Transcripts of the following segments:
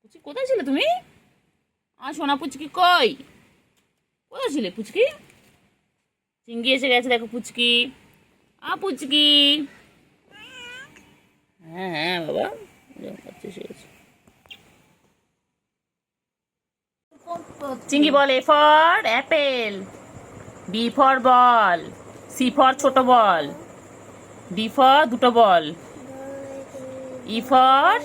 পুচকি কোথায় ছিলে তুমি? সোনা পুচকি কই? কোথায় ছিলে পুচকি? চিঙ্গি এসে গেছে দেখো পুচকি। পুচকি। হ্যাঁ হ্যাঁ বাবা এসে গেছে। চিঙ্গি বল A for apple, B for ball, C for ছোট বল, ডি ফর দুটো বল, ই ফর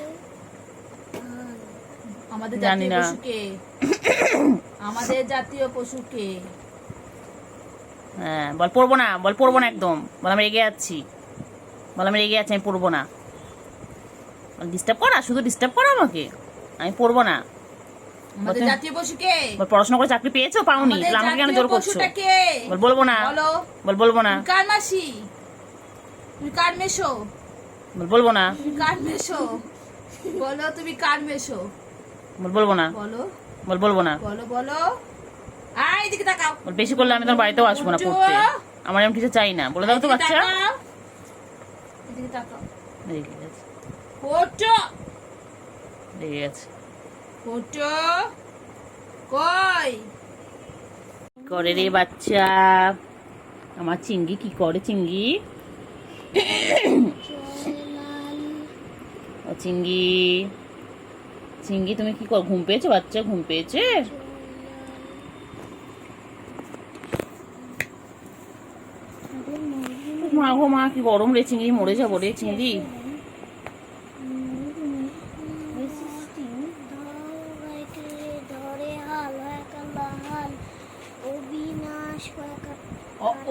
আমাদের জানি জাতীয় না। পশু কে? আমাদের জাতীয় পশু কে? হ্যাঁ বল পড়বো না, বল পড়বো না একদম, বল আমি রেগে যাচ্ছি, বল আমি রেগে যাচ্ছি, আমি পড়বো না। ডিস্টার্ব করা, শুধু ডিস্টার্ব করা আমাকে, আমি পড়বো না। আমাদের জাতীয় পশু কে? বল পড়াশোনা করে চাকরি পেয়েছো পাওনি, আমাদের আমাকে কেন জাতীয় জোর করছো? পশুটা কে? বল বলবো না, বলো। বল বলবো না, তুমি কার মাসি? তুমি কার মেশো? বল বলবো না, তুমি কার মেশো? বলো তুমি কার মেশো? বল বলবো না, বলো বল বলবো না। বলো বলো। এদিকে তাকাও। বল বেশি করলে আমি তোমার বাড়িতেও আসবো না পড়তে, আমার এমন কিছু চাই না, বলে দাও তো এদিকে বাচ্চা। তাকাও। এদিকে তাকাও। রেগে গেছে, ফটো রেগে গেছে। ফটো কই? করে রে বাচ্চা, আমার চিঙ্গি কি করে? চিঙ্গি ও চিঙ্গি, চিঙ্গি তুমি কি কর? ঘুম পেয়েছে বাচ্চা? ঘুম পেয়েছে? মা গো মা, কি গরম রে চিংড়ি, মরে যাবো রে চিংড়ি।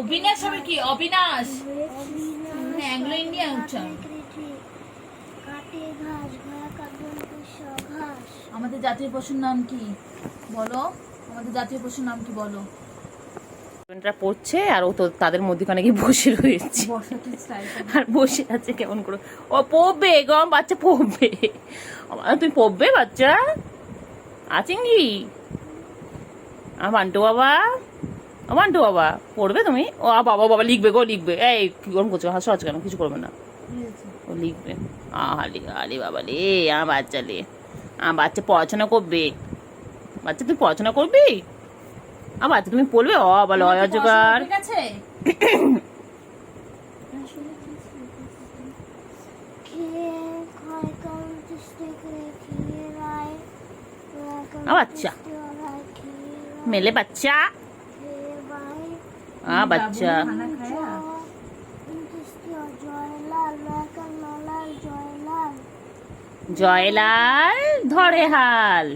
অবিনাশ হবে কি? অবিনাশ অ্যাংলো ইন্ডিয়ান উচ্চারণ। আমাদের জাতীয় পশুর নাম কি বলো? আমাদের জাতীয় পশুর নাম কি বলো? পড়ছে আর ও তো তাদের মধ্যখানে গিয়ে বসে রয়েছে, বর্ষাটি স্টাইল আর বসে আছে কেমন করে। ও পড়বে গম, বাচ্চা পড়বে। তুমি পড়বে বাচ্চা? চিংড়ি বান্টু বাবা, বান্টু বাবা পড়বে তুমি? বাবা বাবা লিখবে গো, লিখবে। এই কি গরম করছো? হাসো কেন? কিছু করবে না, ও লিখবে। আরে বাবা রে, বাচ্চা রে, বাচ্চা পড়াশোনা করবে। বাচ্চা তুই পড়াশোনা করবি? বাচ্চা তুমি পড়বে? বলো অজগার। ঠিক আছে। বাচ্চা মেলে বাচ্চা, বাচ্চা জয়লাল ধরে হাল।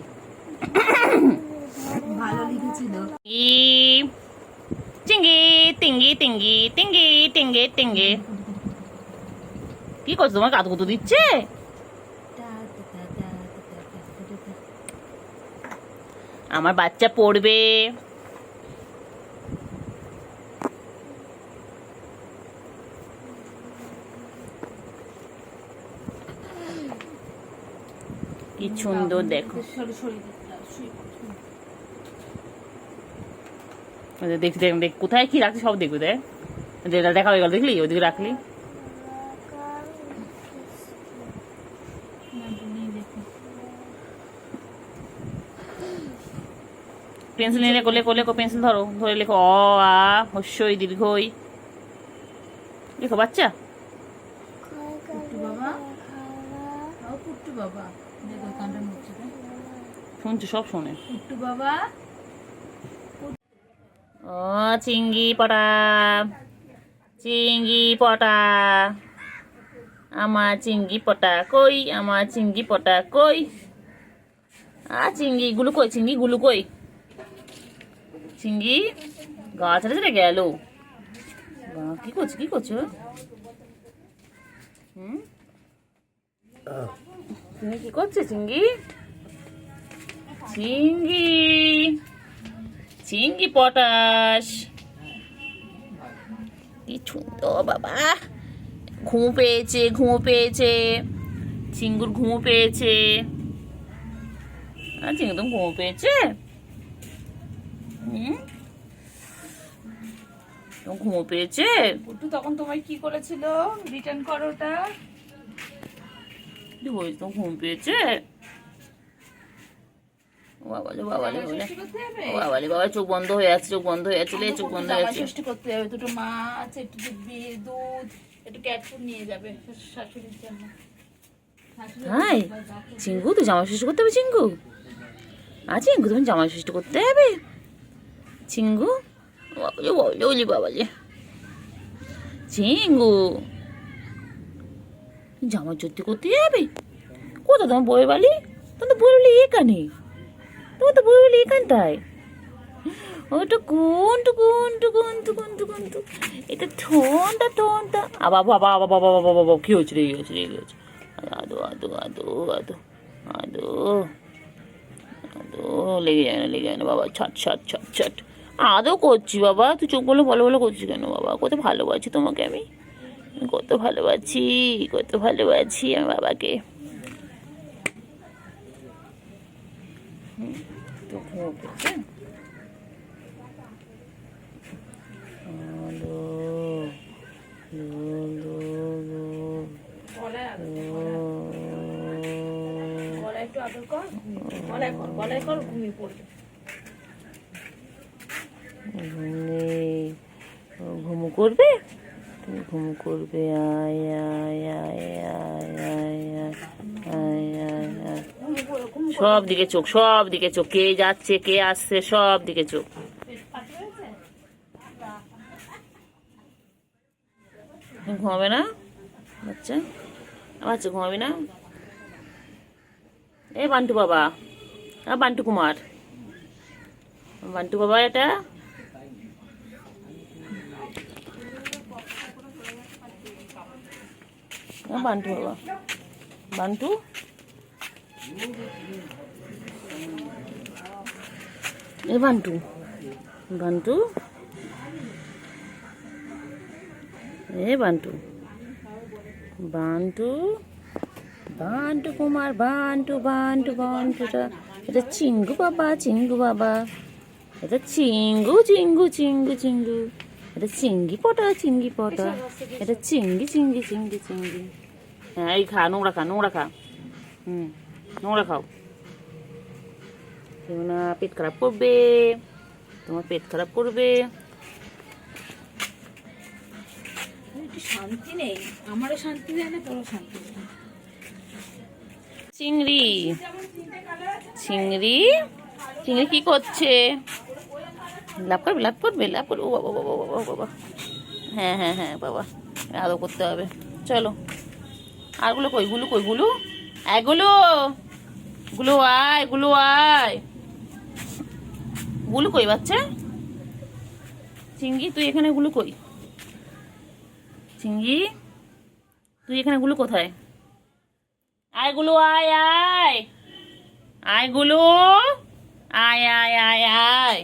ভালো লিখেছিল। চিঙ্গি টিঙ্গি টিঙ্গি টিঙ্গি টিঙ্গে টিঙ্গে। কি করছো? তোমার কাতুকুতু দিচ্ছে? আমার বাচ্চা পড়বে। কি সুন্দর দেখো, দেখ দেখ দেখ কোথায় কি রাখছি সব দেখবে। দেখ যেটা দেখা হয়ে গেল, দেখলি ওদিকে রাখলি। পেন্সিল নিয়ে লেখো, লেখো লেখো, পেন্সিল ধরো, ধরে লেখো হস্যই দীর্ঘই। লেখো বাচ্চা। পুট্টু বাবা, পুট্টু বাবা, দেখো কানটা নড়ছে। শুনছো? সব শোনে। পুট্টু বাবা। চিঙ্গি পটা, চিঙ্গি পটা, আমার চিঙ্গি পটা কই? আমার চিঙ্গি পটা কই? চিঙ্গি গুলো কই? চিঙ্গি গুলো কই? চিঙ্গি গা ছেড়ে ছেড়ে গেল। কি করছো? কি করছো? তুমি কি করছো চিঙ্গি? চিঙ্গি, চিঙ্গি পটাশ, কি সুন্দর বাবা। ঘুম পেয়েছে, ঘুম পেয়েছে, চিঙ্গুর ঘুম পেয়েছে। চিঙ্গু তো ঘুম পেয়েছে। ঘুম পেয়েছে। পুট্টু তখন তোমায় কি করেছিল? রিটার্ন করো ওটা। ঘুম পেয়েছে। বাবালে বাবালে জামাই বলে ষষ্ঠী করতে হবে? বাবালে বাবা, চোখ বন্ধ হয়ে যাচ্ছে, চোখ বন্ধ হয়ে যাচ্ছে, চোখ বন্ধ হয়ে জামাই যাচ্ছে। ষষ্ঠী করতে হবে, দুটো মাছ, একটু দুধ, একটু ক্যাট ফুড নিয়ে যাবে শাশুড়ির জন্য। শাশুড়ি হাই চিঙ্গু, তুই জামাই ষষ্ঠী করতে হবে চিঙ্গু? চিঙ্গু তুমি জামাই ষষ্ঠী করতে হবে চিঙ্গু? বাবালে বাবালে বলি বাবালে চিঙ্গু, জামাই ষষ্ঠী করতে যাবে? কোথায় তোমার বউয়ের বাড়ি? তোমার তো বউয়ের বাড়ি এখানে, তোমার তো বউয়ের বাড়ি এখানটায়। ওটা কোন টুকুন টুকুন টুকুন টুকুন টু, এটা ঠোনটা ঠোনটা। বাবা বাবা বাবা বাবা বাবা বাবা, কি হচ্ছে, রেগে গেছে রেগে গেছে। আদো আদো আদো আদো আদো আদো, লেগে যায় না লেগে যায় না বাবা, ছাট ছাট ছাট ছাট। আদৌ করছি বাবা, তুই চোখ বলে ভালো ভালো করছিস কেন বাবা? কত ভালোবাসি তোমাকে আমি, কত ভালোবাসি, কত ভালোবাসি আমি বাবাকে। তো ঘুমোচ্ছে। গলায় একটু আদর কর, গলায় কর, ঘুমিয়ে পড়বে। ঘুমু করবে, তুমি ঘুমু করবে। আয় আয় আয় আয় আয় আয় আয় আয় আয়। সব দিকে চোখ, সব দিকে চোখ, কে যাচ্ছে কে আসছে সব দিকে চোখ। ঘুমাবে না বাচ্চা? বাচ্চা ঘুমাবি না? এ বান্টু বাবা, বান্টু কুমার, বান্টু বাবা, এটা বান্টু বাবা, বান্টু এ বান্টু, বান্টু এ বান্টু, বান্টু বান্টু কুমার, বান্টু বান্টু বান্টুটা, এটা চিঙ্গু বাবা, চিঙ্গু বাবা, এটা চিঙ্গু চিঙ্গু চিঙ্গু চিঙ্গু, এটা চিঙ্গি পটা, চিঙ্গি পটা, এটা চিঙ্গি চিঙ্গি চিঙ্গি চিঙ্গি। হ্যাঁ এই খা, নোংরা খা, নোংরা খা, নোংরা খাও, না পেট খারাপ করবে, তোমার পেট খারাপ করবে। একটু শান্তি নেই, আমারও শান্তি দেয় না, তোরও শান্তি নেই। চিংড়ি, চিংড়ি, চিংড়ি কি করছে? লাভ করবে, লাভ করবে, লাভ করবে। ও বাবা বাবা বাবা বাবা, হ্যাঁ হ্যাঁ হ্যাঁ বাবা, আদৌ করতে হবে। চলো, আরগুলো কই, গুলো কই, গুলো এগুলো, গুলো আয়, গুলো আয়, গুলো কই বাচ্চা? চিংড়ি তুই এখানে, গুলো কই? চিংড়ি তুই এখানে, গুলো কোথায়? আয় গুলো, আয় আয় আয় গুলো, আয় আয় আয় আয়।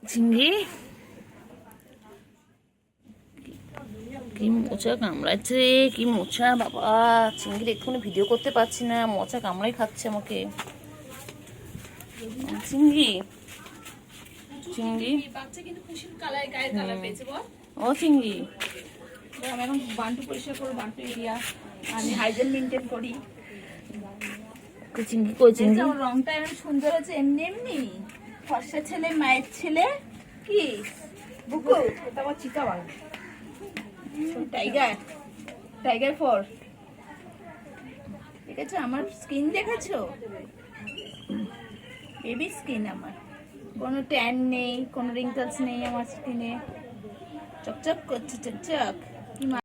চিংড়ি কি মোচা কামড়াচ্ছে রে, কি মোচা বাবা। চিংড়ি এক্ষুনি ভিডিও করতে পারছি না, মোচা কামড়াই খাচ্ছে আমাকে। চিংড়ি, চিংড়ি, বাচ্চা কিন্তু খুশির কালার, গায়ের কালার পেয়েছে বল। ও চিংড়ি, আমি এখন বান্টু পরিষ্কার করবো, বান্টু এরিয়া আমি হাইজেন মেনটেন করি। কই চিংড়ি, কই চিংড়ি? আমার রংটা এমন সুন্দর আছে, এমনি এমনি ফর্সা ছেলে, মায়ের ছেলে। কি বুকু, এটা আমার চিতাবাঘ, টাইগার, টাইগার ফর। দেখেছো আমার স্কিন, দেখেছো বেবি স্কিন আমার, কোনো ট্যান নেই, কোনো রিঙ্কলস নেই আমার স্কিনে, চকচক করছে চকচক।